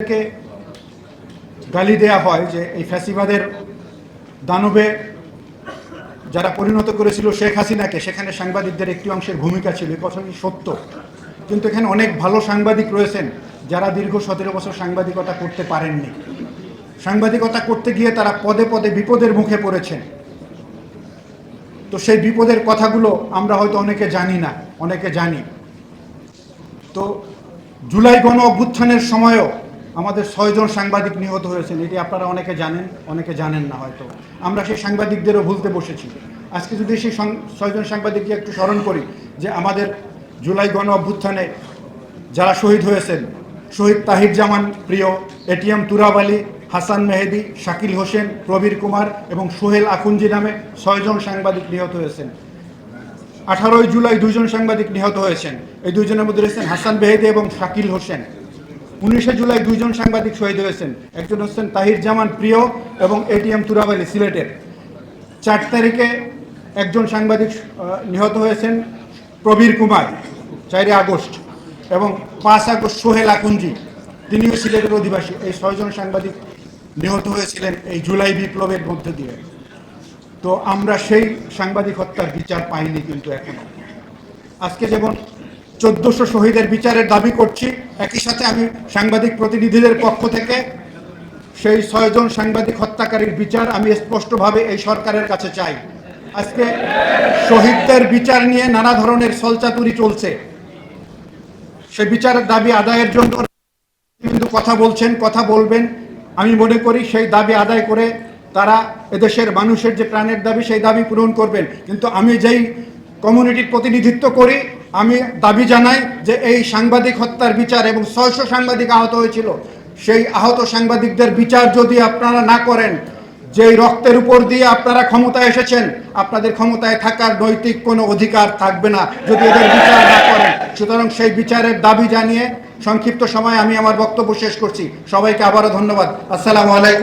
কে গালি দেয়া হয় যে এই ফ্যাসিবাদের দানবে যারা পরিণত করেছিল শেখ হাসিনাকে, সেখানে সাংবাদিকদের একটি অংশের ভূমিকা ছিল, এই কথাটি সত্য। কিন্তু এখানে অনেক ভালো সাংবাদিক রয়েছেন যারা দীর্ঘ 17 বছর সাংবাদিকতা করতে পারেননি। সাংবাদিকতা করতে গিয়ে তারা পদে পদে বিপদের মুখে পড়েছেন। তো সেই বিপদের কথাগুলো আমরা হয়তো অনেকে জানি না, অনেকে জানি। তো জুলাই গণ অভ্যুত্থানের সময়ও আমাদের 6 জন সাংবাদিক নিহত হয়েছেন, এটি আপনারা অনেকে জানেন, অনেকে জানেন না হয়তো। আমরা সেই সাংবাদিকদেরও ভুলতে বসেছি। আজকে যদি সেই 6 জন সাংবাদিককে একটু স্মরণ করি যে আমাদের জুলাই গণ অভ্যুত্থানে যারা শহীদ হয়েছেন, শহীদ তাহির জামান প্রিয়, এটিএম তুরাব আলী, হাসান মেহেদি, শাকিল হোসেন, প্রবীর কুমার এবং সোহেল আখুঞ্জি নামে 6 জন সাংবাদিক নিহত হয়েছেন। 18 জুলাই 2 জন সাংবাদিক নিহত হয়েছেন। এই 2 জনের মধ্যে রয়েছেন হাসান মেহেদি এবং শাকিল হোসেন। 19 জুলাই 2 জন সাংবাদিক শহীদ হয়েছেন, একজন হচ্ছেন তাহির জামান প্রিয় এবং এটিএম তুরাব আলী সিলেটের। 4 তারিখে একজন সাংবাদিক নিহত হয়েছেন, প্রবীর কুমার, 4 আগস্ট, এবং 5 আগস্ট সোহেল আখুঞ্জি, তিনিও সিলেটের অধিবাসী। এই 6 জন সাংবাদিক নিহত হয়েছিলেন এই জুলাই বিপ্লবের মধ্যে দিয়ে। তো আমরা সেই সাংবাদিক হত্যার বিচার পাইনি কিন্তু এখনো। আজকে যেমন 1400 শহীদের বিচারের দাবি করছি, একই সাথে আমি সাংবাদিক প্রতিনিধিদের পক্ষ থেকে সেই 6 জন সাংবাদিক হত্যাকারীর বিচার আমি স্পষ্টভাবে এই সরকারের কাছে চাই। আজকে শহীদদের বিচার নিয়ে নানা ধরনের ছলচাতুরি চলছে। সেই বিচারের দাবি আদায়ের জন্য কিন্তু কথা বলছেন, কথা বলবেন। আমি মনে করি সেই দাবি আদায় করে তারা এদেশের মানুষের যে প্রাণের দাবি, সেই দাবি পূরণ করবেন। কিন্তু আমি যেই কমিউনিটির প্রতিনিধিত্ব করি, আমি দাবি জানাই যে এই সাংবাদিক হত্যার বিচার, এবং 600 সাংবাদিক আহত হয়েছিল, সেই আহত সাংবাদিকদের বিচার যদি আপনারা না করেন, যেই রক্তের উপর দিয়ে আপনারা ক্ষমতায় এসেছেন, আপনাদের ক্ষমতায় থাকার নৈতিক কোনো অধিকার থাকবে না যদি এদের বিচার না করেন। সুতরাং সেই বিচারের দাবি জানিয়ে সংক্ষিপ্ত সময় আমি আমার বক্তব্য শেষ করছি। সবাইকে আবারও ধন্যবাদ। আসসালামু আলাইকুম।